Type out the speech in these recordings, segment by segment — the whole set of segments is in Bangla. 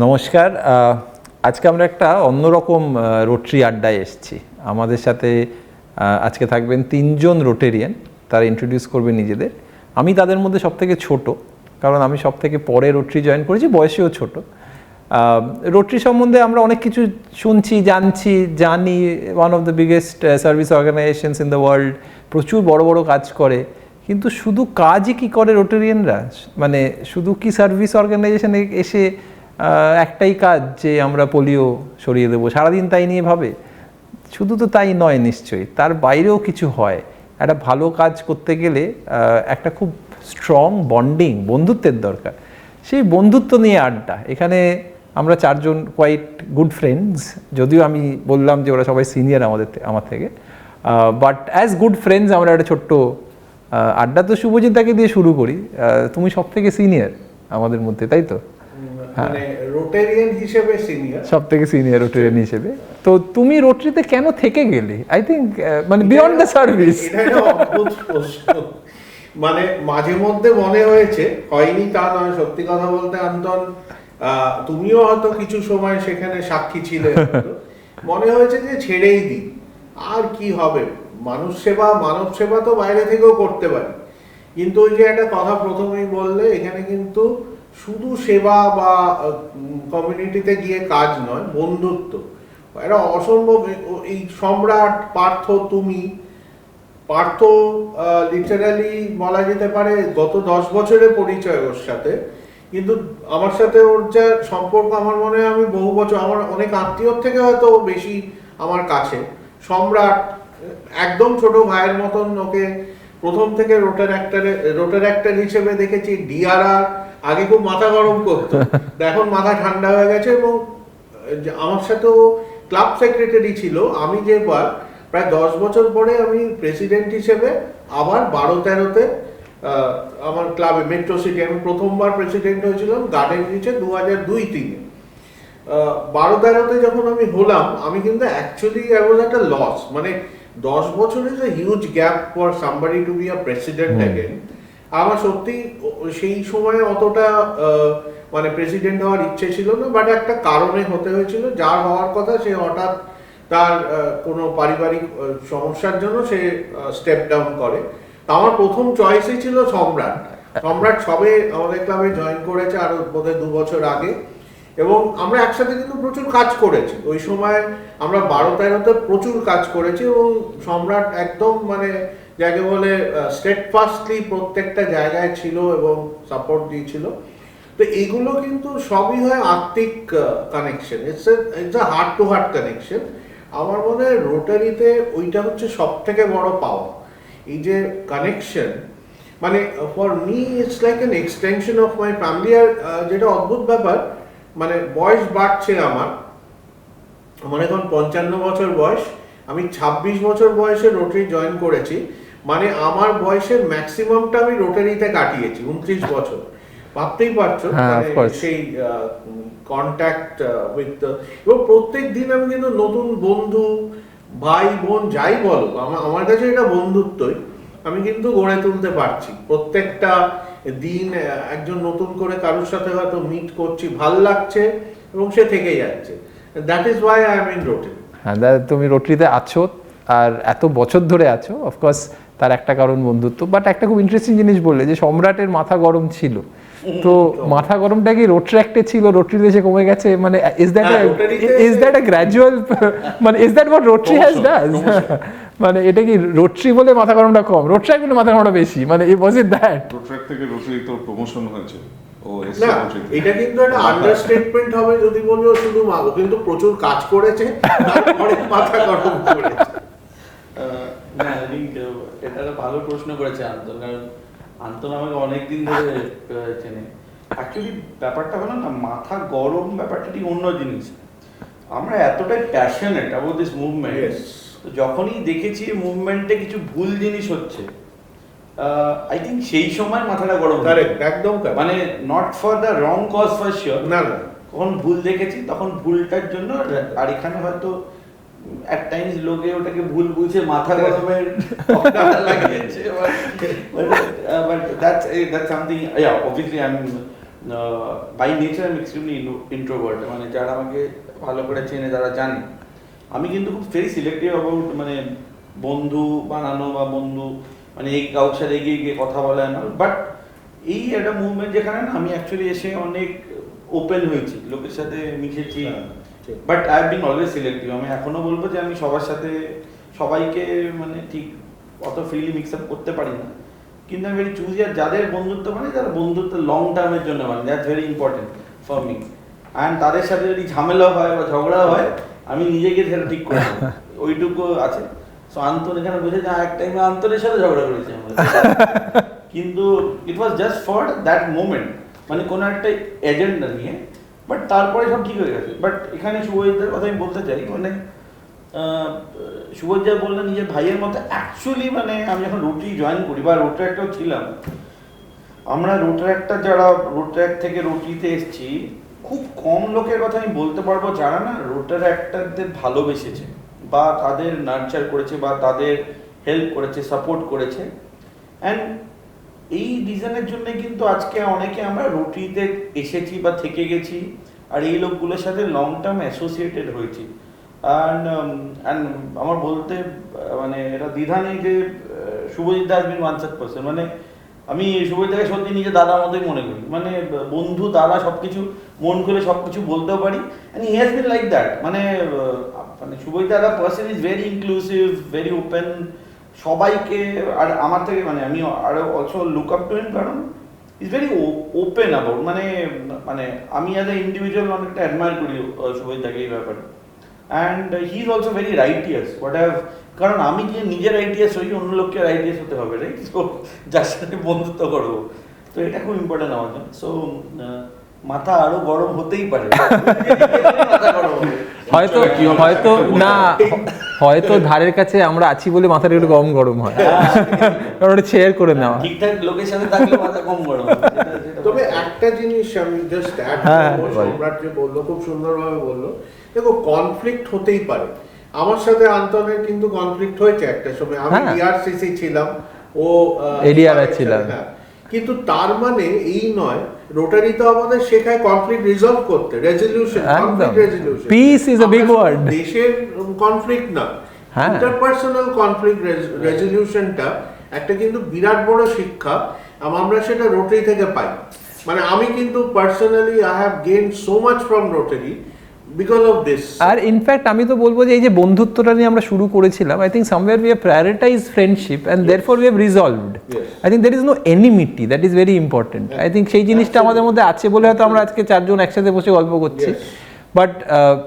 নমস্কার। আজকে আমরা একটা অন্যরকম রোটারি আড্ডায় এসেছি। আমাদের সাথে আজকে থাকবেন তিনজন রোটেরিয়ান, তারা ইন্ট্রোডিউস করবে নিজেদের। আমি তাদের মধ্যে সবথেকে ছোট, কারণ আমি সবথেকে পরে রোটারি জয়েন করেছি, বয়সেও ছোট। রোটারি সম্বন্ধে আমরা অনেক কিছু শুনছি, জানি one of the biggest service organisations in the world, প্রচুর বড় বড় কাজ করে। কিন্তু শুধু কাজই কি করে রোটেরিয়ানরা? মানে শুধু কি সার্ভিস অর্গানাইজেশনে এসে একটাই কাজ যে আমরা পোলিও সরিয়ে দেবো, সারাদিন তাই নিয়ে ভাবে? শুধু তো তাই নয়, নিশ্চয়ই তার বাইরেও কিছু হয়। একটা ভালো কাজ করতে গেলে একটা খুব স্ট্রং বন্ডিং, বন্ধুত্বের দরকার। সেই বন্ধুত্ব নিয়ে আড্ডা। এখানে আমরা চারজন কোয়াইট গুড ফ্রেন্ডস, যদিও আমি বললাম যে ওরা সবাই সিনিয়র আমার থেকে, বাট অ্যাজ গুড ফ্রেন্ডস আমরা একটা ছোট্ট আড্ডা। তো শুভজিৎদাকে দিয়ে শুরু করি। তুমি সব থেকে সিনিয়র আমাদের মধ্যে, তাই তো? মানে রোটেরিয়ান হিসেবে সিনিয়র, সব থেকে সিনিয়র রোটেরিয়ান হিসেবে। তো তুমি রোটারিতে কেন থেকে গেলে? আই থিঙ্ক মানে বিয়ন্ড দ্য সার্ভিস। এটা একটা অদ্ভুত প্রশ্ন। মানে মাঝে মধ্যে মনে হয়েছে, হয়নি তা নয়, সত্যি কথা বলতে অন্তন, তুমিও হয়তো কিছু সময় সেখানে সাক্ষী ছিলে, মনে হয়েছে যে ছেড়েই দিই, আর কি হবে, মানব সেবা তো বাইরে থেকেও করতে পারি। কিন্তু ওই যে একটা কথা প্রথমেই বললে, এখানে কিন্তু শুধু সেবা বা কমিউনিটিতে গিয়ে কাজ নয়, বন্ধুত্ব এটা অসম্ভব। এই সম্রাট পার্থ লিটারালি বলা যেতে পারে গত 10 বছরের পরিচয় ওর সাথে, কিন্তু আমার সাথে ওর যা সম্পর্ক, আমার মনে হয় আমি বহু বছর, আমার অনেক আত্মীয়র থেকে হয়তো বেশি আমার কাছে। সম্রাট একদম ছোট ভাইয়ের মতন, ওকে প্রথম থেকে রোটার অ্যাক্টর হিসেবে দেখেছি। ডিআরআর আগে খুব মাথা গরম করতো, এখন মাথা ঠান্ডা হয়ে গেছে। এবং আমার সাথেও ক্লাব সেক্রেটারি ছিল। আমি যে প্রায় 10 বছর পরে আমি প্রেসিডেন্ট হিসেবে আবার 12-13-তে আমার ক্লাবে মেট্রো সিটি আমি প্রথমবার প্রেসিডেন্ট হয়েছিলাম গার্ডেন রিচে 2002-03। 12-13-তে যখন আমি হলাম, আমি কিন্তু অ্যাকচুয়ালি আই ওয়াজ একটা লস। মানে 10 বছর is a huge gap for somebody to be a president again. আমার সত্যি সেই সময় অতটা মানে প্রেসিডেন্ট হওয়ার ইচ্ছে ছিল না, বাট একটা কারণে হতে হয়েছিল। যার হওয়ার কথা সে হঠাৎ তার কোনো পারিবারিক সমস্যার জন্য সে স্টেপ ডাউন করে। আমার প্রথম চয়েসই ছিল সম্রাট সবে আমাদের ক্লাবে জয়েন করেছে আরো বোধহয় 2 বছর আগে, এবং আমরা একসাথে কিন্তু প্রচুর কাজ করেছি। ওই সময় আমরা 12-13-তে প্রচুর কাজ করেছি, এবং সম্রাট একদম মানে যাকে বলে স্টেডফাস্টলি প্রত্যেকটা জায়গায় ছিল এবং সাপোর্ট দিয়েছিল। তো এগুলো কিন্তু সবই হয় আত্মিক connection, it's a heart to heart connection. আমার মনে হয় রোটারিতে ওইটা হচ্ছে সব থেকে বড় পাওয়া, এই যে কানেকশন। মানে for me it's like an extension of my family. আর যেটা অদ্ভুত ব্যাপার, মানে বয়স বাড়ছে আমার এখন 55 বছর বয়স। আমি 26 বছর বয়সে রোটারি জয়েন করেছি। মানে আমার বয়সের ম্যাক্সিমামটা আমি রোটারিতে কাটিয়েছি, 29 বছর। ভাবতেই পারছো সেই কন্ট্যাক্ট উইথ, এবং প্রত্যেক দিন আমি কিন্তু নতুন বন্ধু, ভাই বোন যাই বলো, আমার কাছে এটা বন্ধুত্বই আমি কিন্তু গড়ে তুলতে পারছি। প্রত্যেকটা দিন একজন নতুন করে কারোর সাথে হয়তো মিট করছি, ভাল লাগছে, এবং সে থেকে যাচ্ছে। That is Y I am in rotary. হ্যাঁ, তুমি রোটারিতে আছো আর এত বছর ধরে আছো, অফকোর্স তার একটা কারণ বন্ধুত্ব। বাট একটা খুব ইন্টারেস্টিং জিনিস বললে যে সম্রাটের মাথা গরম ছিল। তো মাথা গরমটা কি রোট্রাক্টে ছিল, রোটারিতে এসে কমে গেছে? মানে ইজ দ্যাট আ গ্র্যাজুয়াল, মানে is that what rotary has does? মানে এটা কি রোটারি বলে মাথা গরমটা কম, রোট্রাক্ট বলে মাথা গরমটা বেশি? মানে ওয়াজ ইট দ্যাট? রোট্রাক্ট থেকে রোটারি তো প্রমোশন হয়েছে। না, এটা কিন্তু একটা আন্ডারস্টেটমেন্ট হবে যদি বলবো শুধু মাগো, কিন্তু প্রচুর কাজ করেছে, তারপরে মাথা গরম করেছে। না, এটা একটা ভালো প্রশ্ন করেছে আন্তন, কারণ আন্তন আমাকে অনেকদিন ধরে চেনে। অ্যাকচুয়ালি ব্যাপারটা হলো না, মাথা গরম ব্যাপারটা ঠিক অন্য জিনিস। আমরা এতটাই প্যাশনেট অ্যাবাউট দিস মুভমেন্ট, তো যখনই দেখেছি মুভমেন্টে কিছু ভুল জিনিস হচ্ছে, আই থিঙ্ক সেই সময় মাথাটা গরম। একদম, মানে not for the wrong cause for sure, না, কখন ভুল দেখেছি তখন ভুলটার জন্য। আর এখানে হয়তো at times লোকে ওটাকে ভুল বুঝে মাথা গরমের লাগিয়েছে, but that's something, yeah, obviously I'm by nature আমি এক্সট্রিমলি ইন্ট্রোভার্ট, মানে যারা আমাকে ভালো করে চেনে তারা জানে আমি কিন্তু খুব ভেরি সিলেক্টিভ অ্যাবাউট মানে বন্ধু বানানো বা বন্ধু মানে এই কারোর সাথে এগিয়ে গিয়ে কথা বলা না। বাট এই একটা মুভমেন্ট যেখানে না আমি অ্যাকচুয়ালি এসে অনেক ওপেন হয়েছি, লোকের সাথে মিশেছি, but I have been always selective. আমি এখনো বলবো যে আমি সবার সাথে সবাইকে মানে ঠিক অত ফ্রিলি মিক্স আপ করতে পারি না, কিন্তু আমি ভেরি চুজি। আর যাদের বন্ধুত্ব মানে যারা বন্ধুত্ব লং টার্মের জন্য মানে that's very important for me. And তাদের সাথে যদি ঝামেলা হয় বা ঝগড়া হয় আমি নিজেকে সেটা ঠিক করে দেবো, ওইটুকু আছে। সো আন্তন এখানে বুঝে যে এক টাইমে আন্তনের সাথে ঝগড়া করেছি আমরা, কিন্তু it was just for that moment, মানে কোনো একটা এজেন্ডা নিয়ে। বাট তারপরে সব ঠিক হয়ে গেছে। বাট এখানে শুভজিতের কথা আমি বলতে চাই, মানে শুভজিৎ যা বললেন নিজের ভাইয়ের মতো, অ্যাকচুয়ালি মানে আমি যখন রোটারি জয়েন করি বা রোটারিটাও ছিলাম, আমরা রোটারিটা যারা রোটারি থেকে রোটারিতে এসেছি খুব কম লোকের কথা আমি বলতে পারবো যারা না রোটারিটাদের ভালোবেসেছে বা তাদের নার্চার করেছে বা তাদের হেল্প করেছে, সাপোর্ট করেছে। অ্যান্ড এই রিজনের জন্য কিন্তু আজকে অনেকে আমরা রোটারিতে এসেছি বা থেকে গেছি, আর এই লোকগুলোর সাথে লং টার্ম অ্যাসোসিয়েটেড হয়েছি। অ্যান্ড আমার বলতে মানে এটা দ্বিধা নেই যে Subhajit da has been one such person. মানে আমি শুভজিৎদাকে সত্যি নিজে দাদার মতোই মনে করি, মানে বন্ধু দাদা সবকিছু মন খুলে সবকিছু বলতেও পারি। And he has been like that. মানে মানে Subhajit da person is very inclusive, very open সবাইকে। আর আমার থেকে মানে আমি আরো also look up to him, কারণ ইজ ভেরি ওপেন অ্যাবাউট মানে মানে আমি অ্যাজ এ ইন্ডিভিজুয়াল অনেকটা অ্যাডমায়ার করি শুভজিৎদাকে এই ব্যাপারে। And he is also very righteous what have, কারণ আমি যে নিজে রাইটিয়াস হই অন্য লোককে রাইটিয়াস হতে হবে, রাইট? সো যার সাথে বন্ধুত্ব করবো, তো এটা খুব ইম্পর্টেন্ট আমার জন্য। সো মাথা আরো গরম হতেই পারে, মাথা গরম হবে। হয়তো হয়তো না, হয়তো ধারের কাছে আমরা আছি বলে মাথাটা একটু কম গরম হয়, কারণ ওটা শেয়ার করে নেওয়া। ঠিকঠাক লোকের সাথে থাকলে মাথা কম গরম হবে। তবে একটা জিনিস আমি জাস্ট অ্যাড করব, সম্রাট যে বললো খুব সুন্দরভাবে বললো, দেখো কনফ্লিক্ট হতেই পারে। আমার সাথে আন্তনের কিন্তু কনফ্লিক্ট হয়েছে একটা সময়, আমি ডিআরসিসি ছিলাম, ও এডিআর ছিলাম। কিন্তু তার মানে এই নয়, রোটারি তো আমাদের শেখায় কনফ্লিক্ট রিজলভ করতে, resolution, conflict resolution. Peace is a big word. দেশের কনফ্লিক্ট না, ইন্টারপার্সোনাল কনফ্লিক্ট রেজলিউশনটা একটা কিন্তু বিরাট বড় শিক্ষা, আমরা সেটা রোটারি থেকে পাই। মানে আমি কিন্তু personally I have gain so much from Rotary because of this. আর ইনফ্যাক্ট আমি তো বলবো যে এই যে বন্ধুত্বটা নিয়ে আমরা শুরু করেছিলাম, I think somewhere we have prioritise friendship and therefore we have resolved. I think there is no enmity, that is very important. I think সেই জিনিসটা আমাদের মধ্যে আছে বলে হয়তো আমরা আজকে চারজন একসাথে বসে গল্প করছি। বাট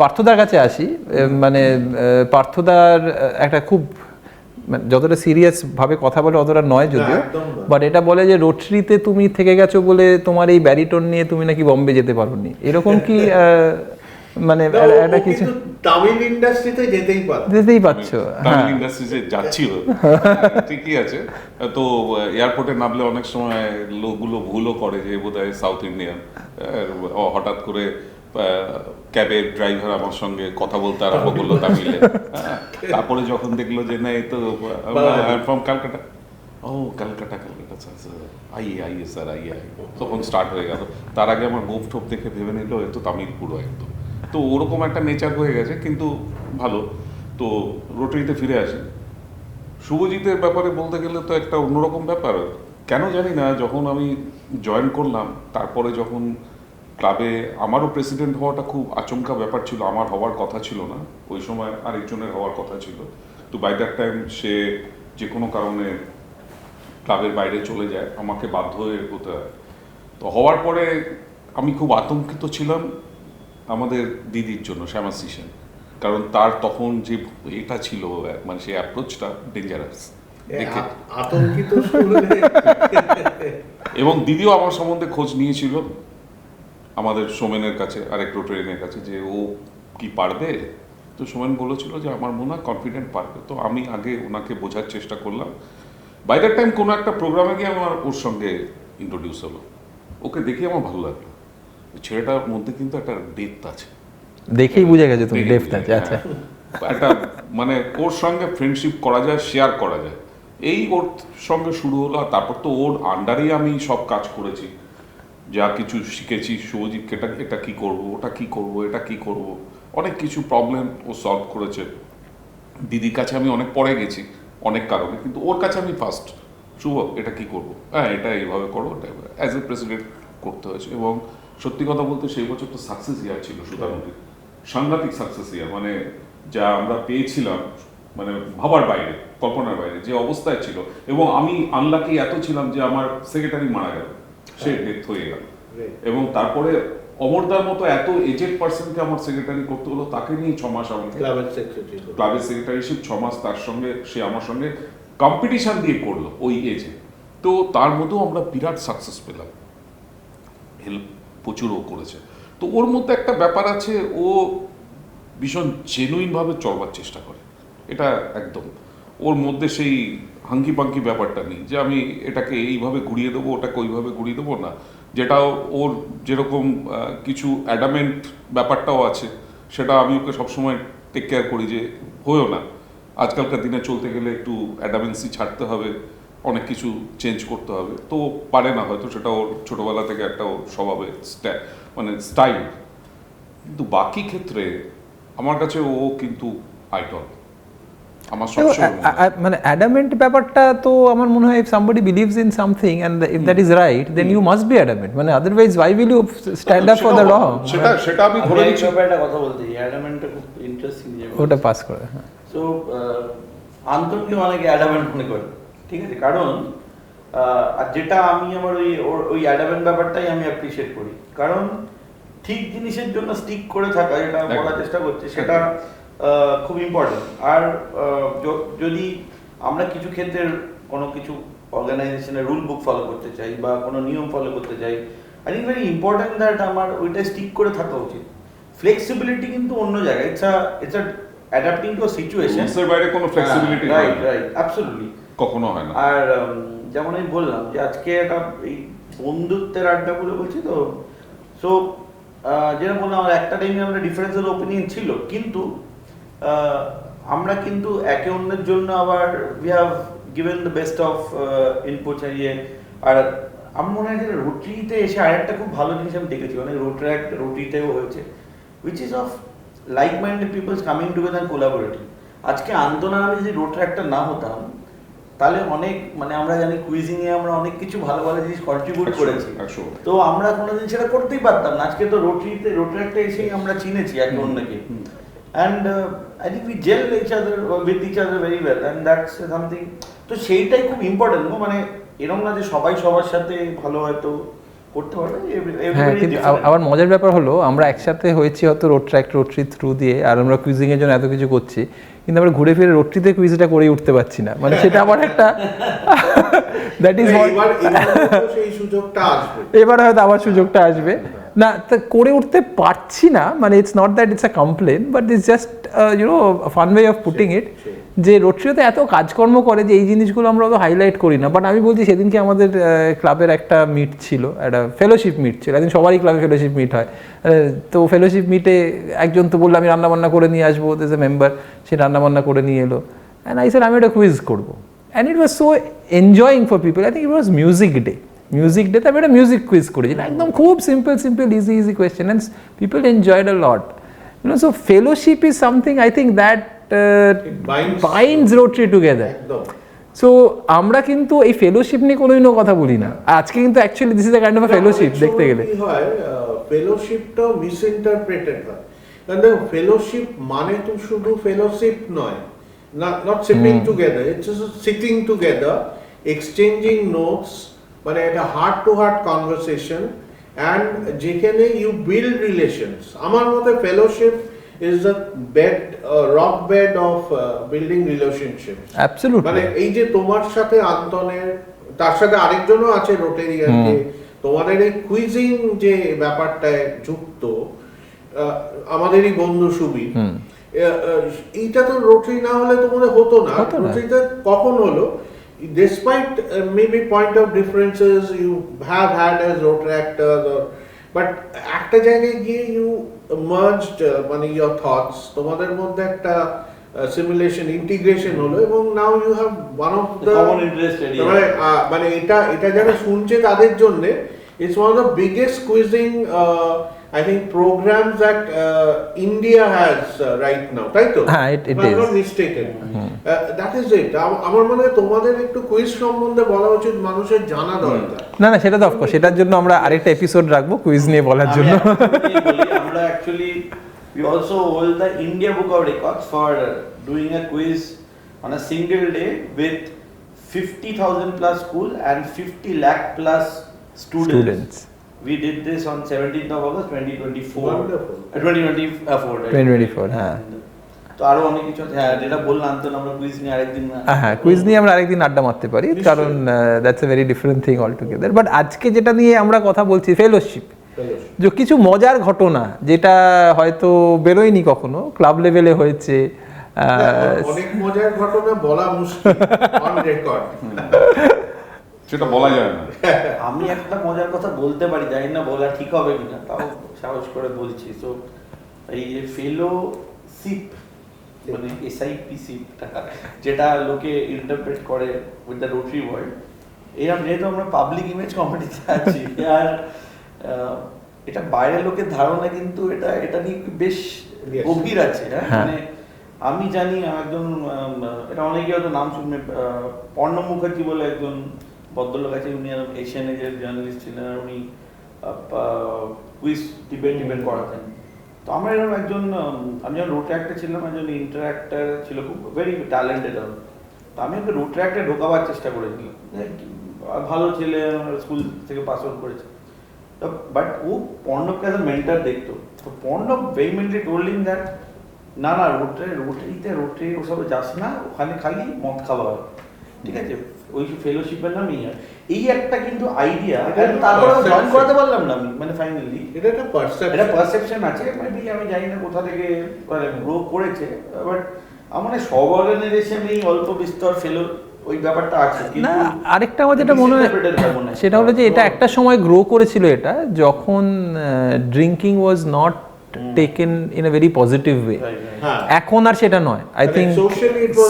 পার্থদার কাছে আসি, মানে পার্থদার একটা খুব যতটা সিরিয়াস ভাবে কথা বলে অতটা নয় যদিও, বাট এটা বলে যে রোটারিতে তুমি থেকে গেছো বলে তোমার এই ব্যারিটোন নিয়ে তুমি নাকি বম্বে যেতে পারোনি, এরকম কি মানে একটা কিছু? তামিল ইন্ডাস্ট্রিতে যেতেই পারছো, তামিল ইন্ডাস্ট্রিতে যাচ্ছিল ঠিকই আছে। তো এয়ারপোর্টে নামলে অনেক সময় লোকগুলো ভুলও করে যে বোধহয় সাউথ ইন্ডিয়ান। হঠাৎ করে ক্যাবের ড্রাইভার আমার সঙ্গে কথা বলতে আরম্ভ করলো তামিলে। তারপরে যখন দেখলো যে না এই তো ফ্রম ক্যালকাটা, ও ক্যালকাটা আইয়ে স্যার আইয়ে, তখন স্টার্ট হয়ে গেল। তার আগে আমার মুভ ঠোপ দেখে ভেবে নিল এ তো তামিল পুরো একদম। তো ওরকম একটা নেচার হয়ে গেছে, কিন্তু ভালো। তো রোটারিতে ফিরে আসি, শুভজিতের ব্যাপারে বলতে গেলে তো একটা অন্যরকম ব্যাপার। কেন জানি না, যখন আমি জয়েন করলাম তারপরে যখন ক্লাবে আমারও প্রেসিডেন্ট হওয়াটা খুব আচমকা ব্যাপার ছিল। আমার হওয়ার কথা ছিল না, ওই সময় আরেকজনের হওয়ার কথা ছিল। তো বাই দ্যাট টাইম সে যে কোনো কারণে ক্লাবের বাইরে চলে যায়, আমাকে বাধ্য হয়ে হতে হয়। তো হওয়ার পরে আমি খুব আতঙ্কিত ছিলাম আমাদের দিদির জন্য, শ্যামাশ্রী সেন, কারণ তার তখন যে এটা ছিল মানে সেই অ্যাপ্রোচটা ডেঞ্জারাস দেখে আতঙ্কিত। এবং দিদিও আমার সম্বন্ধে খোঁজ নিয়েছিল আমাদের সোমেনের কাছে, আরেক রোটারিয়ানের কাছে, যে ও কি পারবে। তো সোমেন বলেছিল যে আমার মনে হয় কনফিডেন্ট পারবে। তো আমি আগে ওনাকে বোঝার চেষ্টা করলাম। বাই দ্যাট টাইম কোনো একটা প্রোগ্রামে গিয়ে আমার ওর সঙ্গে ইন্ট্রোডিউস হলো। ওকে দেখে আমার ভালো লাগলো, ছেলেটার মধ্যে কিন্তু একটা ডেপথ আছে, দেখেই বুঝে গেছে তুমি ডেপথ আছে। আচ্ছা, একটা মানে ওর সঙ্গে ফ্রেন্ডশিপ করা যায়, শেয়ার করা যায়, এই ওর সঙ্গে শুরু হলো। আর তারপর তো ওর আন্ডারেই আমি সব কাজ করেছি। যা কিছু শিখেছি শুভজিৎ এটা কি করব, ওটা কি করব, এটা কি করব, অনেক কিছু প্রবলেম ও সলভ করেছে। দিদির কাছে আমি অনেক পরে গেছি অনেক কারণে, কিন্তু ওর কাছে আমি ফার্স্ট, শুভ এটা কি করব, হ্যাঁ এটা এইভাবে করো, ওটা অ্যাজ এ প্রেসিডেন্ট করতে হয়েছে। এবং সত্যি কথা বলতে সেই বছর তো সাকসেস ইয়ার ছিল সুতানুটির, সাংঘাতিক সাকসেস ইয়ার, মানে যা আমরা পেয়েছিলাম মানে ভাবার বাইরে, কল্পনার বাইরে যে অবস্থায় ছিল। এবং আমি আনলাকি এত ছিলাম যে আমার সেক্রেটারি মারা গেল, সে ডেথ হয়ে গেল, এবং তারপরে অমরদার মতো এত এজেড পার্সনকে আমার সেক্রেটারি করতে হলো, তাকে নিয়ে 6 মাস আমাকে ক্লাবের সেক্রেটারিশিপ, 6 মাস তার সঙ্গে, সে আমার সঙ্গে কম্পিটিশন দিয়ে করলো ওই এজে। তো তার মধ্যেও আমরা বিরাট সাকসেস পেলাম, হেল্প প্রচুরও করেছে। তো ওর মধ্যে একটা ব্যাপার আছে, ও ভীষণ জেনুইনভাবে চলবার চেষ্টা করে, এটা একদম ওর মধ্যে সেই হাঙ্কি পাঙ্কি ব্যাপারটা নেই যে আমি এটাকে এইভাবে ঘুরিয়ে দেবো, ওটাকে ওইভাবে ঘুরিয়ে দেবো না। যেটাও ওর যেরকম কিছু অ্যাডামেন্ট ব্যাপারটাও আছে, সেটা আমি ওকে সবসময় টেক কেয়ার করি যে হয়েও না, আজকালকার দিনে চলতে গেলে একটু অ্যাডামেন্সি ছাড়তে হবে, অনেক কিছু চেঞ্জ করতে হবে। তো পারে না হয়তো, সেটা ওর ছোটোবেলা থেকে একটা ওর স্বভাবে মানে স্টাইল। কিন্তু বাকি ক্ষেত্রে আমার কাছে ও কিন্তু আইডল, আমার সবসময় মানে অ্যাডামেন্ট ব্যাপারটা তো আমার মনে হয়, if somebody believes in something and if that is right, then you must be adamant, মানে otherwise why will you stand up for the law? সেটা আমি ধরে নিচ্ছি। একটা কথা বলতে চাই, অ্যাডামেন্টটা খুব ইন্টারেস্টিং যে ওটা পাস করে, হ্যাঁ। সো আন্তনকে অনেকে অ্যাডামেন্ট মনে করে, ঠিক আছে, কারণ আর যেটা আমি আমার ওই অ্যাডামেন্ট ব্যাপারটাই আমি অ্যাপ্রিশিয়েট করি, কারণ ঠিক জিনিসের জন্য স্টিক করে থাকা, যেটা বলার চেষ্টা করছি, সেটা খুব ইম্পর্টেন্ট। আর যদি আমরা কিছু ক্ষেত্রে কোনো কিছু অর্গানাইজেশনের রুল বুক ফলো করতে চাই বা কোনো নিয়ম ফলো করতে চাই, I think very important that আমার ওইটা স্টিক করে থাকা উচিত। ফ্লেক্সিবিলিটি কিন্তু অন্য জায়গায়, it's a adapting to a situation, এর বাইরে কোনো ফ্লেক্সিবিলিটি রাইট অ্যাবসলিউটলি কখনো হয় না। আর যেমন আমি বললাম যে আজকে একটা এই বন্ধুত্বের আড্ডা বলে বলছি, তো সো যেটা বললাম, আমার একটা টাইমে আমরা ডিফারেন্সের ওপিনিয়ন ছিল, কিন্তু আমরা কিন্তু একে অন্যের জন্য আবার we have given the best of input. আর আমার মনে হয় যে রোটারিতে এসে আরেকটা খুব ভালো জিনিস আমি দেখেছি, অনেক রোটারিতেও হয়েছে, which is of like minded peoples coming together and collaborating. আজকে আন্তনা আমি যদি রোটারি না হতাম, তাহলে অনেক, মানে আমরা জানি কুইজিং এ আমরা অনেক কিছু ভালো ভালো জিনিস কন্ট্রিবিউট করেছি, তো আমরা কোনোদিন সেটা করতেই পারতাম না। আজকে তো রোটারিতে এসেই আমরা চিনেছি একে অন্যকে, and I think we gel each other with each other very well, and that's something, তো সেইটাই খুব ইম্পর্টেন্ট। মানে এরকম না যে সবাই সবার সাথে ভালো হয়তো করতে পারবে। হ্যাঁ, কিন্তু আবার মজার ব্যাপার হলো, আমরা একসাথে হয়েছি হয়তো রোটারি থ্রু দিয়ে, আর আমরা কুইজিং এর জন্য এত কিছু করছি, কিন্তু আমরা ঘুরে ফিরে রোটারিতে কুইজটা করেই উঠতে পারছি না, মানে সেটা আবার একটা দ্যাট ইজ সেই সুযোগটা আসবে, এবার হয়তো আবার সুযোগটা আসবে না, তা করে উঠতে পারছি না, মানে it's not that it's a complain, but it's just fun way of putting it, যে রোটারিতে এত কাজকর্ম করে যে এই জিনিসগুলো আমরা অত হাইলাইট করি না। বাট আমি বলছি, সেদিনকে আমাদের ক্লাবের একটা মিট ছিল, একটা ফেলোশিপ মিট ছিল, একদিন সবারই ক্লাবে ফেলোশিপ মিট হয়, তো ফেলোশিপ মিটে একজন তো বললো আমি রান্নাবান্না করে নিয়ে আসবো, দিস এ মেম্বার, সে রান্নাবান্না করে নিয়ে এলো, অ্যান্ড আই সেড আমি একটা কুইজ করবো, and it was so enjoying for people. I think it was music ডেতে আমি একটা মিউজিক কুইজ করেছিলাম, একদম খুব simple easy question, and people enjoyed a lot, so fellowship is something I think that binds Rotary together. So আমরা কিন্তু এই ফেলোশিপ নিয়ে কোনোদিনও কথা বলি না, আজকে কিন্তু actually this is a kind of fellowship দেখতে গেলে। ফেলোশিপটাও মিসইন্টারপ্রেটেড হয়, কারণ দেখো ফেলোশিপ মানে তো শুধু ফেলোশিপ নয়, not sitting together, it's just sitting together, exchanging notes, মানে একটা heart to heart conversation, and যেখানে ইউ বিল্ড রিলেশনস। আমার মতে fellowship is the rock bed of building relationships. Absolutely. মানে এই যে তোমার সাথে আন্তনের, তার সাথে আরেকজনও আছে রোটারিয়ান, যে তোমাদের এই কুইজিং যে ব্যাপারটায় যুক্ত, আমাদেরই বন্ধু সুবি, এইটা তো রোটারি না হলে তোমাদের হতো না। রোটারিতে কখন হলো, despite maybe point of differences you have had as Rotary actors, or but একটা জায়গায় গিয়ে you merged মানে your thoughts, তোমাদের মধ্যে একটা simulation integration হলো, এবং now you have one of the common interest area, মানে এটা যারা শুনছে তাদের জন্য It's one of the biggest quizzing, I think, programs that India has right now. তাই তো? it If I'm is. not mistaken. That is it. আমার মনে হয় তোমাদের একটু কুইজ সম্বন্ধে বলা উচিত, মানুষের জানা দরকার। না সেটা তো অফকোর্স, সেটার জন্য আমরা আরেকটা এপিসোড রাখবো কুইজ নিয়ে বলার আমি জন্য। actually বলি, আমরা actually we also hold the India Book of Records for doing a quiz on a single day with 50,000 plus school and 50 lakh plus students. We did this on 17th of August 2024. Wonderful. 2024. right? 2024, হ্যাঁ। তো আরো অনেক কিছু আছে, হ্যাঁ যেটা বললাম তো আমরা কুইজ নিয়ে আরেকদিন হ্যাঁ কুইজ নিয়ে আমরা আরেকদিন আড্ডা মারতে পারি, কারণ that's a very different thing all together. But আজকে যেটা নিয়ে আমরা কথা বলছি, ফেলোশিপ, যে কিছু মজার ঘটনা যেটা হয়তো বেরোয়নি কখনো, ক্লাব লেভেলে হয়েছে। অনেক মজার ঘটনা বলা মুশকিল অন রেকর্ড। সেটা বলা যায় না। আমি একটা মজার কথা বলতে পারি, জানি না বলা ঠিক হবে কিনা, তাও সাহস করে বলছি। তো এই যে ফেলোশিপ মানে এসআইপিসি যেটা লোকে ইন্টারপ্রেট করে উইথ দ্য রোটারি ওয়ার্ল্ড, এরকম যেহেতু আমরা পাবলিক ইমেজ কমিটিতে আছি আর এটা বাইরের লোকের ধারণা কিন্তু এটা নিয়ে বেশ গভীর আছে। হ্যাঁ মানে আমি জানি একজন, এটা অনেকে হয়তো নাম শুনবে, পর্ণব মুখার্জি বলে একজন ভদ্রলোক আছে, উনি এশিয়ান এজের জার্নালিস্ট ছিলেন, আর উনি কুইজ ডিবেট করাতেন। তো আমরা এরকম একজন, আমি যখন রোড ট্র্যাক্টে ছিলাম, একজন ইন্টারঅ্যাক্টার ছিল, খুব ভেরি ট্যালেন্টেড। তো আমি ওকে রোড ট্র্যাক্টে ঢোকাবার চেষ্টা করেছিলাম, ভালো ছেলে, স্কুল থেকে পাস আউট করেছে। তো বাট ও পর্ণবকে অ্যাজ এ মেন্টার দেখতো। তো Parnab vehemently told him that না রোটারি ওসবে যাস না, ওখানে খালি মদ খাওয়া হয়, ঠিক আছে, ওই ফেলোশিপের নামই। এই একটা কিন্তু আইডিয়া, তারপরে জয়েন করাতে পারলাম না আমি, মানে ফাইনালি এটা একটা পারসেপশন আছে, মেবি আমি জানি না কোথা থেকে গ্রো করেছে, বাট আমার সব অর্গানাইজেশনেই অল্প বিস্তর ফেলো ওই ব্যাপারটা আছে। না আরেকটা আমার যেটা মনে হয় সেটা হলো যে এটা একটা সময় গ্রো করেছিল, এটা যখন drinking was not taken in a very positive way. এখন আর সেটা নয়, আই থিঙ্ক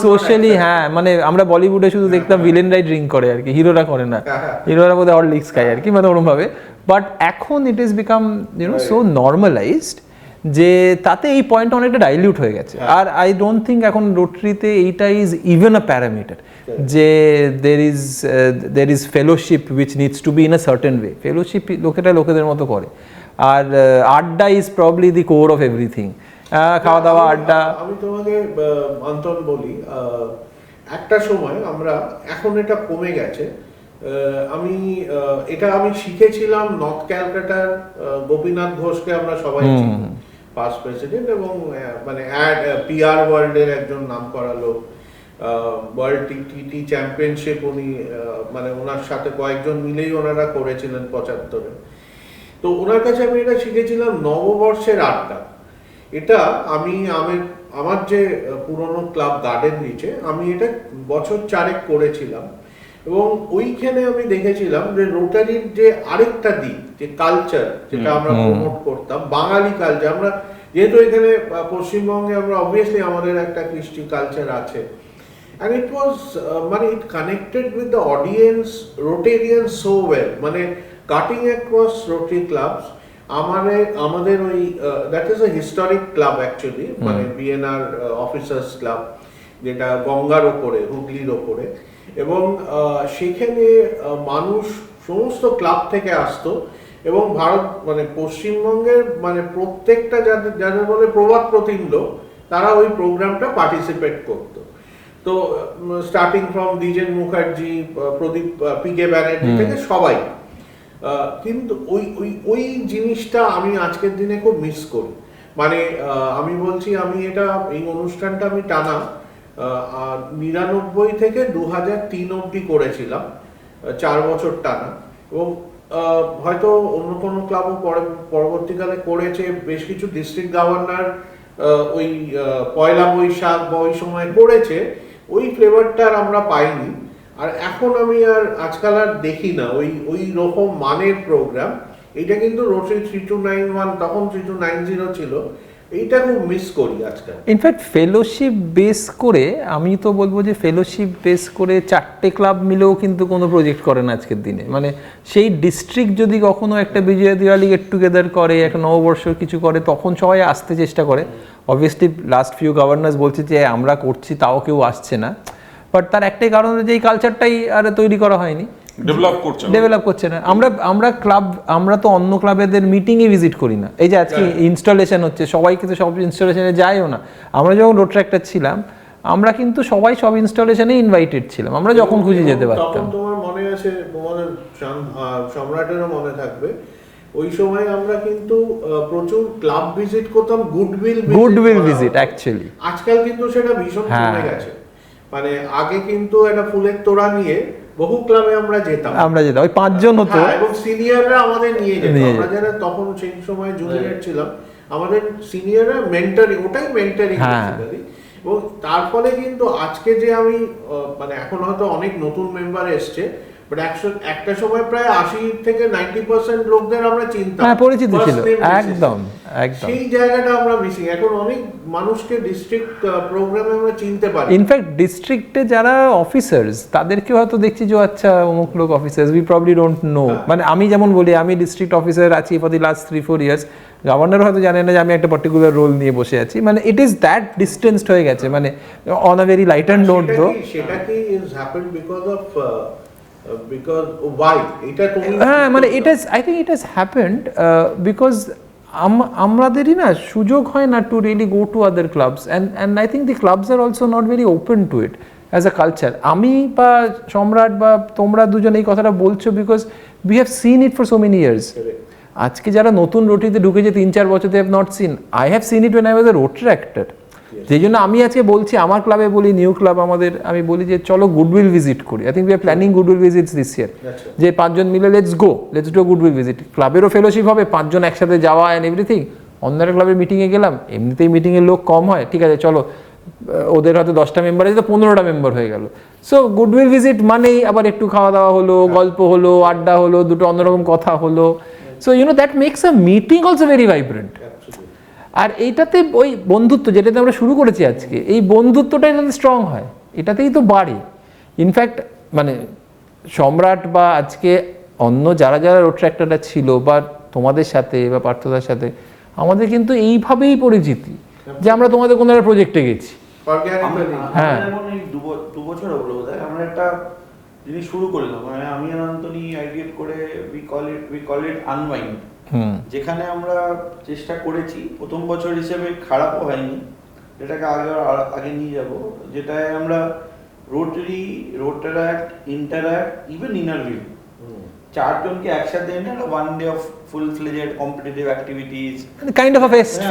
সোশ্যালি। হ্যাঁ মানে আমরা বলিউডে শুধু দেখতাম ভিলেনরাই ড্রিঙ্ক করে আর কি, হিরোরা করে না, হিরোরা বোধহয় হরলিক্স খায় আর কি, মানে ওরকম ভাবে। বাট এখন it is become so normalised যে তাতে এই পয়েন্টটা অনেকটা ডাইলিউট হয়ে গেছে। আর আই ডোন্ট থিঙ্ক এখন রোটারিতে এইটা ইজ ইভেন আ প্যারামিটার যে there is fellowship which needs to be in a certain way. Fellowship লোকেদের মতো করে, আর আড্ডা is probably the core of everything. খাওয়া দাওয়া, আড্ডা। আমি তোমাকে অন্তন বলি, একটা সময় আমরা, এখন এটা কমে গেছে, আমি শিখেছিলাম নর্থ ক্যালকাটার গোপীনাথ ঘোষকে আমরা সবাই চিনি, পাস্ট প্রেসিডেন্ট এবং মানে পিআর ওয়ার্ল্ডের একজন নামকরা লোক, ওয়ার্ল্ড টি চ্যাম্পিয়নশিপ উনি মানে ওনার সাথে কয়েকজন মিলেই ওনারা করেছিলেন 75-এ। তো ওনার কাছে আমি এটা শিখেছিলাম নববর্ষের আড্ডা। এটা আমার যে পুরনো ক্লাব গার্ডেন নিচে আমি এটা বছর 4 করেছিলাম, এবং ওইখানে আমি দেখেছিলাম যে রোটারির যে আরেকটা দিক, যে কালচার যেটা আমরা প্রমোট করতাম, বাঙালি কালচার। আমরা যেহেতু এখানে পশ্চিমবঙ্গে আমরা অবভিয়াসলি আমাদের একটা কৃষ্টি কালচার আছে, and it was it connected with the audience Rotarians so well, মানে cutting across Rotary clubs আমাদের ওই that is a historic club actually, মানে বিএনআর অফিসার্স ক্লাব, যেটা গঙ্গার ওপরে, হুগলির ওপরে, এবং সেখানে মানুষ সমস্ত ক্লাব থেকে আসতো, এবং ভারত মানে পশ্চিমবঙ্গের মানে প্রত্যেকটা যাদের বলে প্রবাদ প্রতিন্দ, তারা ওই প্রোগ্রামটা পার্টিসিপেট করতো। তো স্টার্টিং ফ্রম দ্বিজেন মুখার্জি, প্রদীপ, পিকে ব্যানার্জি থেকে সবাই। কিন্তু ওই জিনিসটা আমি আজকের দিনে খুব মিস করি। মানে আমি বলছি, আমি এই অনুষ্ঠানটা আমি টানা 99 থেকে 2003 অবধি করেছিলাম, 4 বছর টানা। এবং হয়তো অন্য কোনো ক্লাবও পরবর্তীকালে করেছে, বেশ কিছু ডিস্ট্রিক্ট গভর্নর ওই পয়লা বৈশাখ বা ওই সময় করেছে, ওই ফ্লেভারটা আমরা পাইনি। আর এখন আমি আজকাল আর দেখি না ওই রকম মানের প্রোগ্রাম। এটা কিন্তু রোটারি 3291, তখন 3290 ছিল, এইটা খুব মিস করি আজকাল। ইনফ্যাক্ট ফেলোশিপ বেস করে আমি তো বলবো যে ফেলোশিপ বেস করে 4টে ক্লাব মিলেও কিন্তু কোনো প্রজেক্ট করে না আজকের দিনে। মানে সেই ডিস্ট্রিক্ট যদি কখনো একটা বিজয়া দিওয়ালি গেট টুগেদার করে, একটা নববর্ষ কিছু করে, তখন সবাই আসতে চেষ্টা করে। অবভিয়াসলি লাস্ট ফিউ গভর্নর্স বলছে যে আমরা করছি তাও কেউ আসছে না, বাট তার একটাই কারণ যে এই কালচারটাই আর তৈরি করা হয়নি, ডেভেলপ করছে না। আমরা তো অন্য ক্লাবেদের মিটিংয়ে ভিজিট করি না। এই যে আজকে ইনস্টলেশন হচ্ছে, সবাই কিন্তু সব ইনস্টলেশনে যায়ও না। আমরা যখন রোড ট্র্যাক্টর ছিলাম আমরা কিন্তু সবাই সব ইনস্টলেশনে ইনভাইটেড ছিলাম, আমরা যখন খুশি যেতে পারতাম। তোমার মনে আছে, তোমাদের সম্রাটেরও মনে থাকবে, ওই সময় আমরা কিন্তু প্রচুর ক্লাব ভিজিট করতাম, গুডউইল ভিজিট অ্যাকচুয়ালি। আজকাল কিন্তু সেটা ভীষণ কমে গেছে। মানে আগে কিন্তু একটা ফুলের তোড়া নিয়ে বহু ক্লাবে আমরা যেতাম ওই 5 জন হতো, এবং সিনিয়ররা আমাদের নিয়ে যেত। আমরা যারা তখন সেই সময় জুনিয়র ছিলাম, আমাদের সিনিয়ররা মেন্টরিং, ওটাই মেন্টরিং বেসিক্যালি। এবং তার ফলে কিন্তু আজকে যে আমি মানে এখন হয়তো অনেক নতুন মেম্বার এসছে, বাট একটা সময় প্রায় 80 থেকে 90% লোকদের আমরা চিনতাম, পরিচিত ছিল, একদম। সেই জায়গাটা আমরা মিসিং। এখন অনেক মানুষকে ডিস্ট্রিক্ট প্রোগ্রামে আমরা চিনতে পারি। ইনফ্যাক্ট ডিস্ট্রিক্টে যারা অফিসার্স তাদেরকে হয়তো দেখছি যে আচ্ছা অমুক লোক officers, we probably don't know. মানে আমি যেমন বলি আমি ডিস্ট্রিক্ট অফিসার আছি for the last 3-4 years, governor হয়তো জানে না যে আমি একটা পার্টিকুলার রোল নিয়ে বসে আছি। মানে ইট ইজ দ্যাট ডিস্টেন্সড হয়ে গেছে, মানে on a very lighter note. তো সেটা কি is happened because of because why এটা তুমি মানে I think it has happened because আমাদেরই না সুযোগ হয় না to really go to other clubs, and I think the clubs are also not very open to it as a culture. আমি বা সম্রাট বা তোমরা দুজন এই কথাটা বলছো because we have seen it for so many years. আজকে যারা নতুন রোটিতে ঢুকেছে 3-4 বছর, they have not seen. I have seen it when I was a road tractor. যেই জন্য আমি আজকে বলছি আমার ক্লাবে বলি, নিউ ক্লাব আমাদের, আমি বলি যে চলো গুডউইল ভিজিট করি। I think we are planning goodwill visits this year, যে 5 জন মিলে লেটস ডু গুডউইল ভিজিট। ক্লাবেরও ফেলোশিপ হবে, 5 জন একসাথে যাওয়া অ্যান্ড এভরিথিং। অন্য একটা ক্লাবের মিটিংয়ে গেলাম, এমনিতেই মিটিংয়ের লোক কম হয়, ঠিক আছে চলো ওদের হয়তো 10টা মেম্বার আছে তো 15টা মেম্বার হয়ে গেল। সো গুডউইল ভিজিট মানেই আবার একটু খাওয়া দাওয়া হলো, গল্প হলো, আড্ডা হলো, দুটো অন্যরকম কথা হলো। So that makes a meeting also very vibrant. আর এইটাতে ওই বন্ধুত্ব যেটাতে আমরা শুরু করেছি আজকে, এই বন্ধুত্বটা এটাতে স্ট্রং হয়, এটাতেই তো বাড়ে। ইনফ্যাক্ট মানে সম্রাট বা আজকে অন্য যারা যারা রোড ট্র্যাক্টরটা ছিল বা তোমাদের সাথে বা পার্থদার সাথে আমাদের কিন্তু এইভাবেই পরিচিতি যে আমরা তোমাদের কোনো একটা প্রজেক্টে গেছি। হ্যাঁ, যেমন এই 2 বছর হলো বোধহয় আমরা একটা জিনিস শুরু করলাম, মানে আমি আর আন্তনি আইডিয়া করে উই কল ইট আনওয়াইন্ড, যেখানে আমরা চেষ্টা করেছি প্রথম বছর হিসেবে খারাপও হয়নি, যেটাকে আগে নিয়ে যাব, যেটায় আমরা রোটারি, রোটারাক্ট, ইন্টারাক্ট, ইভেন ইনারভিউ 4 জনকে একসাথে এনে একটা 1 day of full fledged competitive activities, kind of a fest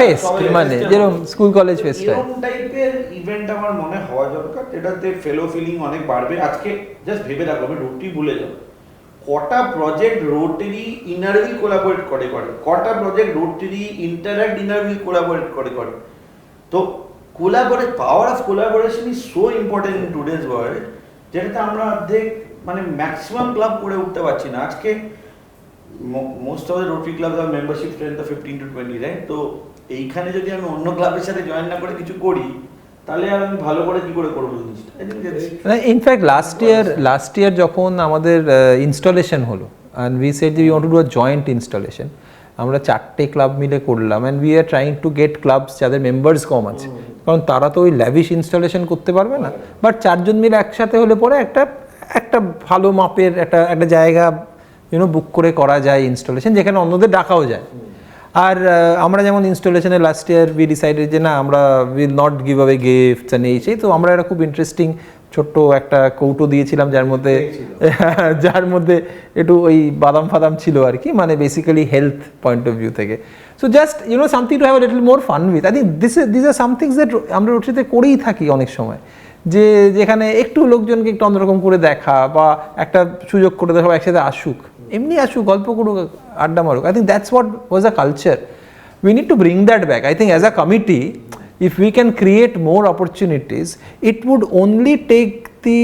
মানে যেরকম স্কুল কলেজ ফেস্ট এরকম টাইপের ইভেন্ট আমার মনে হওয়া দরকার, যেটাতে ফেলো ফিলিং অনেক বাড়বে। আজকে জাস্ট ভেবে রাখো, আমি রোটারি ভুলে যাবো, কটা প্রজেক্ট রোটারি ইনারভিউ কোলাবোরেট করে, কটা প্রজেক্ট রোটারি ইন্টারাক্ট ইনারভিউ কোলাবোরেট করে। তো collaborate, power of collaboration is so important in today's world, যেটাতে আমরা অর্ধেক মানে ম্যাক্সিমাম ক্লাব করে উঠতে পারছি না। আজকে most of the Rotary clubs আর মেম্বারশিপ স্ট্রেংথ 15 to 20, রাইট? তো এইখানে যদি আমি অন্য ক্লাবের সাথে জয়েন না করে কিছু করি, তাহলে আর আমি ভালো করে কি করে করবো জিনিসটা। ইনফ্যাক্ট লাস্ট ইয়ার যখন আমাদের ইনস্টলেশন হলো and we said we want to do a joint installation, আমরা 4টে ক্লাব মিলে করলাম and we are trying to get clubs যাদের মেম্বার্স কম আছে, কারণ তারা তো ওই ল্যাভিশ ইনস্টলেশন করতে পারবে না, বাট 4 জন মিলে একসাথে হলে পরে একটা ভালো মাপের একটা জায়গা বুক করে করা যায় ইনস্টলেশন, যেখানে অন্যদের ডাকাও যায়। আর আমরা যেমন ইনস্টলেশনে লাস্ট ইয়ার উই ডিসাইডেড যে না, আমরা will not give away gifts and এই তো আমরা একটা খুব ইন্টারেস্টিং ছোট্ট একটা কৌটো দিয়েছিলাম, যার মধ্যে একটু ওই বাদাম ফাদাম ছিল আর কি, মানে basically health point of view থেকে। So just something to have a little more fun with. I think this are somethings that আমরা রোটারিতে করেই থাকি অনেক সময়, যেখানে একটু লোকজনকে একটু অন্যরকম করে দেখা বা একটা সুযোগ করে দেওয়া, একসাথে আসুক, এমনি আসুক, গল্প করুক, আড্ডা মারুক। I think that's what was a culture. We need to bring that back. I think as a committee, if we can create more opportunities, it would only take the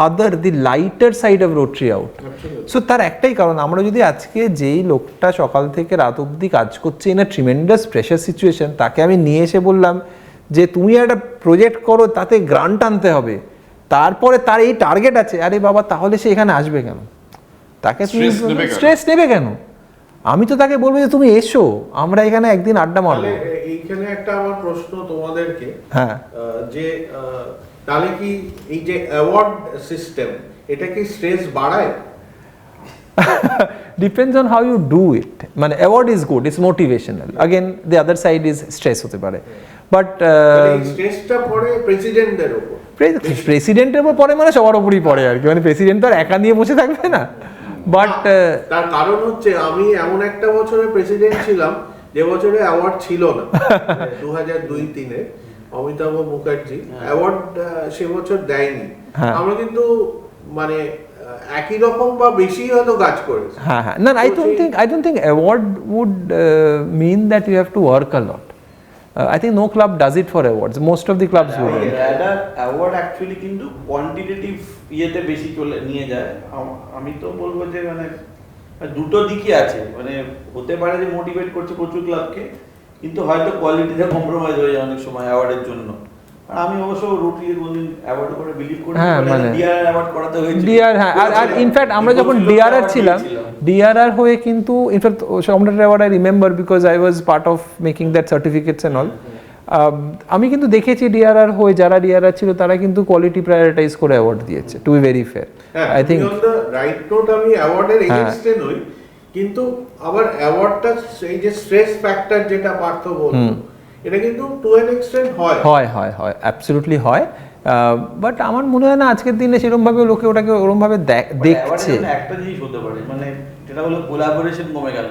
other, the lighter side of Rotary out. Absolutely. So তার একটাই কারণ, আমরা যদি আজকে যেই লোকটা সকাল থেকে রাত অবধি কাজ করছে in a tremendous pressure situation, তাকে আমি নিয়ে এসে বললাম যে তুমি একটা প্রজেক্ট করো, তাতে গ্রান্ট আনতে হবে, তারপরে তার এই টার্গেট আছে, আরে বাবা তাহলে সে এখানে আসবে কেন? তাকে স্ট্রেস নেবে কেন? আমি তো তাকে বলবো যে তুমি এসো, আমরা এখানে একদিন আড্ডা মারবো। তাহলে এইখানে একটা আমার প্রশ্ন তোমাদেরকে, হ্যাঁ, যে তাহলে কি এই যে অ্যাওয়ার্ড সিস্টেম, এটা কি স্ট্রেস বাড়ায়? Depends on how you do it. মানে award is good, it's motivational, again the other side is stress হতে পারে, বাট এই স্ট্রেসটা পড়ে প্রেসিডেন্টদের উপর। প্রেসিডেন্টের উপর পড়ে মানে সবার উপরই পড়ে আর কি, মানে প্রেসিডেন্ট তো আর একা নিয়ে বসে থাকবে না, বাট তার কারণ হচ্ছে আমি এমন একটা বছরে প্রেসিডেন্ট ছিলাম যে বছরে অ্যাওয়ার্ড ছিল না, 2002-03-এ অমিতাভ মুখার্জি অ্যাওয়ার্ড সে বছর দেয়নি। হ্যাঁ। আমরা কিন্তু মানে একই রকম বা বেশি হয়তো কাজ করেছি। হ্যাঁ হ্যাঁ, না I don't think award would mean that you have to work a lot. I think no club does it for awards. Most of the clubs wouldn't. Award actually কিন্তু কোয়ান্টিটেটিভ ইয়েতে বেশি চলে নিয়ে যায়। আমি তো বলবো যে মানে দুটো দিকই আছে, মানে হতে পারে যে মোটিভেট করছে প্রচুর ক্লাবকে, কিন্তু হয়তো কোয়ালিটিতে কম্প্রোমাইজ হয়ে যায় অনেক সময় অ্যাওয়ার্ডের জন্য। আর আমি অবশ্য রোটারি কোনদিন অ্যাওয়ার্ড করে বিলিভ করি, হ্যাঁ, মানে ডিআর অ্যাওয়ার্ড করাতে হয়েছে। ডিআর, হ্যাঁ, আর ইনফ্যাক্ট আমরা যখন ডিআরআর ছিলাম, ডিআরআর হয়ে কিন্তু in fact Samrat award I remember because I was part of making that certificates and all. আমি কিন্তু দেখেছি ডিআরআর হয়ে যারা ডিআরআর ছিল তারা কিন্তু কোয়ালিটি প্রায়োরিটাইজ করে অ্যাওয়ার্ড দিয়েছে, to be very fair. I think right note, আমি অ্যাওয়ার্ডের এগেইনস্টে নই, কিন্তু আবার অ্যাওয়ার্ডটা এই যে স্ট্রেস ফ্যাক্টর যেটা পার্থ বলল, এটা কিন্তু টু অ্যান এক্সটেন্ট হয় অ্যাবসলিউটলি হয়, বাট আমার মনে হয় না আজকের দিনে সেরকম ভাবে লোকে ওটাকে ওরকম ভাবে দেখছে। একটা জিনিস হতে পারে, মানে যেটা হলো কোলাবোরেশন কমে গেল।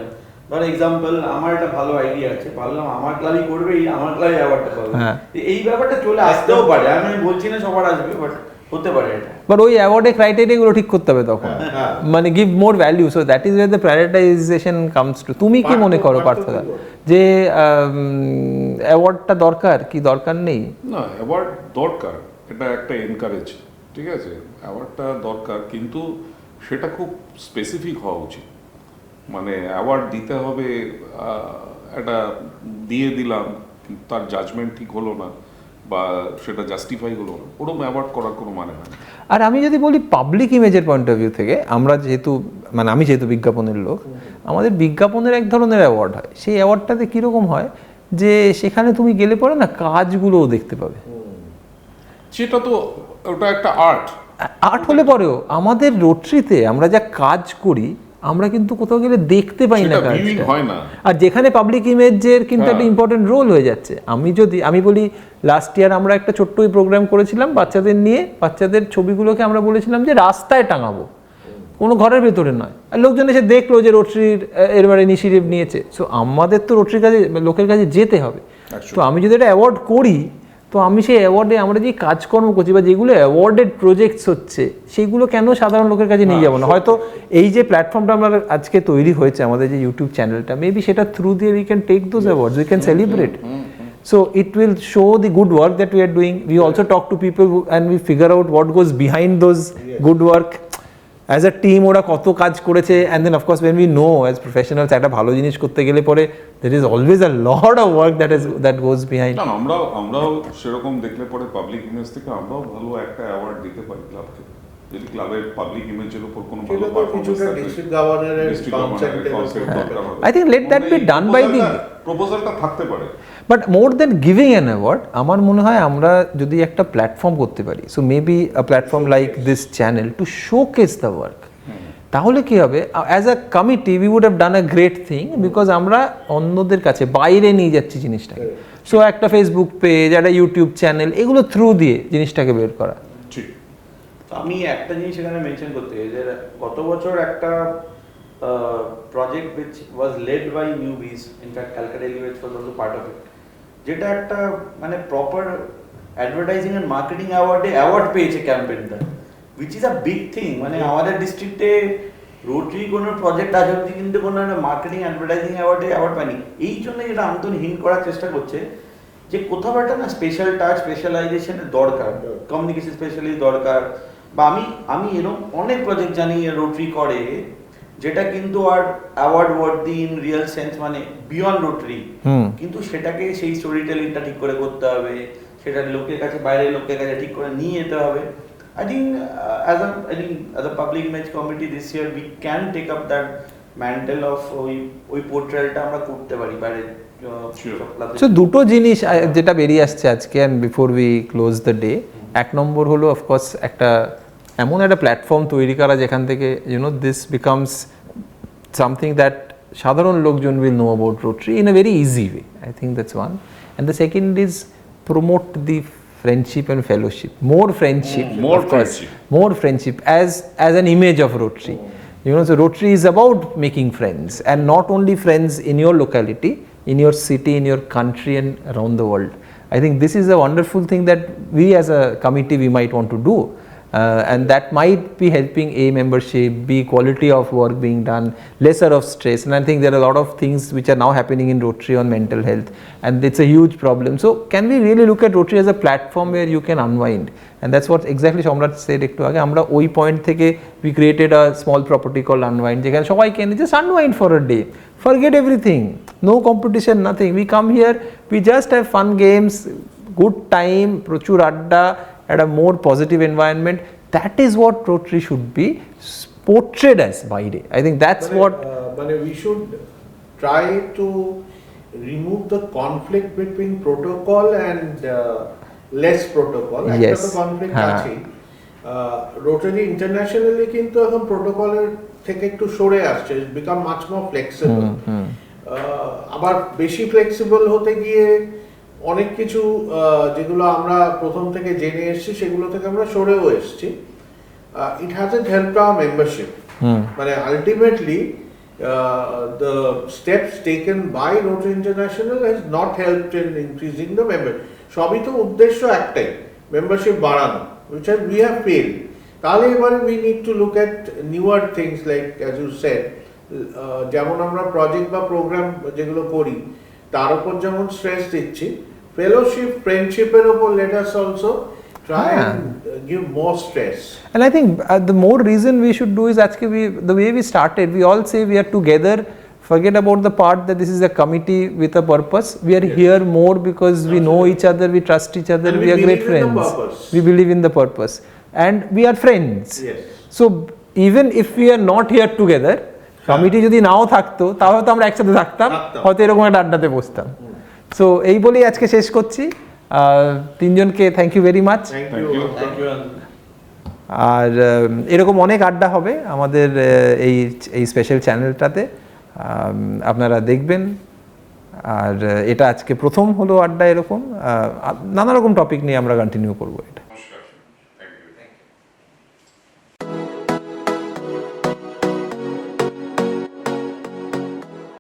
ধর এক্সাম্পল, আমার একটা ভালো আইডিয়া আছে, ভাবলাম আমার ক্লাবই করবে, আমার ক্লাবই অ্যাওয়ার্ডটা পাবে, এই ব্যাপারটা চলে আসতেও পারে। আমি বলছি না সবার আসবে, বাট হতে পারে এটা। বাট ওই অ্যাওয়ার্ডের ক্রাইটেরিয়া গুলো ঠিক করতে হবে তখন, মানে give more value, so that is wire the prioritization comes to. তুমি কি মনে করো পার্থদা, যে অ্যাওয়ার্ডটা দরকার কি দরকার নেই? না, অ্যাওয়ার্ড দরকার, এটা একটা এনকারেজ, ঠিক আছে, অ্যাওয়ার্ডটা দরকার, কিন্তু সেটা খুব স্পেসিফিক হওয়া উচিত। মানে অ্যাওয়ার্ড দিতে হবে, একটা দিয়ে দিলাম, তার জাজমেন্ট ঠিক হলো না বা সেটা জাস্টিফাই হলো না, ওরকম অ্যাওয়ার্ড করার কোনো মানে হয় না। আর আমি যদি বলি পাবলিক ইমেজের পয়েন্ট অফ ভিউ থেকে, আমরা যেহেতু মানে আমি যেহেতু বিজ্ঞাপনের লোক, আমাদের বিজ্ঞাপনের এক ধরনের অ্যাওয়ার্ড হয়, সেই অ্যাওয়ার্ডটাতে কীরকম হয় যে সেখানে তুমি গেলে পরে না কাজগুলোও দেখতে পাবে। সেটা তো ওটা একটা আর্ট হলে পরেও আমাদের রোটারিতে আমরা যা কাজ করি আমরা কিন্তু কোথাও গেলে দেখতে পাই না কাজটা, হয় না। আর যেখানে পাবলিক ইমেজের কিন্তু একটা ইম্পর্টেন্ট রোল হয়ে যাচ্ছে। আমি বলি লাস্ট ইয়ার আমরা একটা ছোট্ট প্রোগ্রাম করেছিলাম বাচ্চাদের নিয়ে, বাচ্চাদের ছবিগুলোকে আমরা বলেছিলাম যে রাস্তায় টাঙাবো, কোনো ঘরের ভেতরে নয়, আর লোকজন এসে দেখলো যে রোটারির এরবার ইনিশিয়েটিভ নিয়েছে। সো আমাদের তো রোটারির কাছে লোকের কাছে যেতে হবে। তো আমি যদি একটা অ্যাওয়ার্ড করি, তো আমি সেই অ্যাওয়ার্ডে আমরা যে কাজকর্ম করছি বা যেগুলো অ্যাওয়ার্ডেড প্রজেক্টস হচ্ছে সেগুলো কেন সাধারণ লোকের কাছে নিয়ে যাবো না? হয়তো এই যে প্ল্যাটফর্মটা আমরা আজকে তৈরি হয়েছে, আমাদের যে ইউটিউব চ্যানেলটা, মেবি সেটা থ্রু দিয়ে we can take those awards, we can celebrate. So it will show the good work that we are doing. We also talk to people and we figure out what goes behind those good work. As a team ওরা কত কাজ করেছে, and then of course when we know as professionals একটা ভালো জিনিস করতে গেলে পরে there is always a lot of work that goes behind. না, আমরাও সেরকম দেখলে পরে পাবলিক ইমেজ থেকে আমরাও ভালো একটা অ্যাওয়ার্ড দিতে পারি ক্লাবকে, যদি ক্লাবের পাবলিক ইমেজের উপর কোনো ভালো পারফরম্যান্স থাকে। ডিস্ট্রিক্ট গভর্নরের কনসেপ্ট দরকার হবে। I think let that be done by the প্রপোজালটা থাকতে পারে। But more than giving an award, আমার মনে হয় আমরা যদি একটা প্ল্যাটফর্ম করতে পারি, so maybe a platform like this channel to showcase the work, তাহলে কি হবে, as a committee we would have done a great thing, because আমরা অন্যদের কাছে বাইরে নিয়ে যাচ্ছি জিনিসটাকে। সো একটা ফেসবুক পেজ, একটা ইউটিউব চ্যানেল, এগুলো থ্রু দিয়ে জিনিসটাকে বের করা। ঠিক। আমি একটা জিনিস এখানে মেনশন করতে চাই যে গত বছর একটা project which was led by newbies, in fact Calcutta Elevates was also part of it, যেটা একটা মানে proper advertising and marketing award পেয়েছে ক্যাম্পেইনটা, which is a big thing। মানে আমাদের ডিস্ট্রিক্টে রোটারি কোনো প্রজেক্ট আজ অব্দি কিন্তু কোনো একটা মার্কেটিং অ্যাডভার্টাইজিং অ্যাওয়ার্ড পায়নি। এই জন্য যেটা আন্তন হিন্ট করার চেষ্টা করছে যে কোথাও একটা না স্পেশাল টাচ, স্পেশালাইজেশনের দরকার, কমিউনিকেশন স্পেশালিস্ট দরকার, বা আমি এরকম অনেক প্রজেক্ট জানি রোটারি করে যেটা কিন্তু আর award worthy in real sense, মানে বিয়ন্ড রোটারি, কিন্তু সেটাকে সেই স্টোরি টেলিংটা ঠিক করে করতে হবে, সেটা লোকের কাছে, বাইরের লোকের কাছে ঠিক করে নিয়ে যেতে হবে। I think as a public image committee this year we can take up that mantle of ওই পোর্ট্রেলটা আমরা করতে পারি বাইরে। সো দুটো জিনিস যেটা বেরিয়ে আসছে আজকে, and before we close the day, এক নম্বর হলো অফকোর্স একটা এমন একটা প্ল্যাটফর্ম তৈরি করা যেখান থেকে দিস বিকামস সামথিং দ্যাট সাধারণ লোকজন will know about rotary in a very easy way. I think that's one. And the second is promote the friendship and fellowship, more friendship, More of course. friendship. More friendship as an image of Rotary. So Rotary is about making friends, and not only friends in your locality, in your city, in your country, and around the world. I think this is a wonderful thing that we as a committee we might want to do. And that might be helping A, membership, B, quality of work being done, lesser of stress. And I think there are a lot of things which are now happening in Rotary on mental health, and it's a huge problem. So can we really look at Rotary as a platform where you can unwind? And that's what exactly Somrat said ekটু আগে, আমরা ওই পয়েন্ট থেকে we created a small property called Unwind, যেখানে সবাই can just unwind for a day, forget everything, no competition, nothing. We come here, we just have fun games, good time, প্রচুর আড্ডা, at a more positive environment. That is what Rotary should be portrayed as by day. I think that's what we should try to remove the conflict between protocol and less protocol. Yes. একটা conflict আছে। Rotary internationally কিন্তু এখন প্রোটোকলের থেকে একটু সরে আসছে, become much more flexible. আবার বেশি ফ্লেক্সিবল হতে গিয়ে অনেক কিছু যেগুলো আমরা প্রথম থেকে জেনে এসেছি সেগুলো থেকে আমরা সরেও এসেছি। ইট হ্যাজন্ট হেল্পড আওয়ার মেম্বারশিপ, মানে ultimately the steps taken by Rotary International has not helped in increasing the member. সবই তো উদ্দেশ্য একটাই, মেম্বারশিপ বাড়ানো, which we have failed. তাহলে এবারে we need to look at newer things like as you said, যেমন আমরা প্রজেক্ট বা প্রোগ্রাম যেগুলো করি তার উপর যেমন স্ট্রেস দিচ্ছি, ফেলোশিপ, ফ্রেন্ডশিপের উপর let us also try and give more stress. And I think the more reason we should do is actually the way we started, we all say we are together, forget about the part that this is a committee with a purpose. We are here more because we know each other, we trust each other, And we are great believe in the friends. purpose. We believe in the purpose, and we are friends. Yes. So even if we are not here together, committee যদি নাও থাকতো তাহলে তো আমরা একসাথে থাকতাম, হয়তো এরকম একটা আড্ডাতে বসতাম। সো এই বলেই আজকে শেষ করছি। তিনজনকে thank you very much. Thank Thank you. you. Thank you. আর এরকম অনেক আড্ডা হবে আমাদের এই স্পেশাল চ্যানেলটাতে, আপনারা দেখবেন। আর এটা আজকে প্রথম হলো আড্ডা, এরকম নানা রকম টপিক নিয়ে আমরা কন্টিনিউ করবো।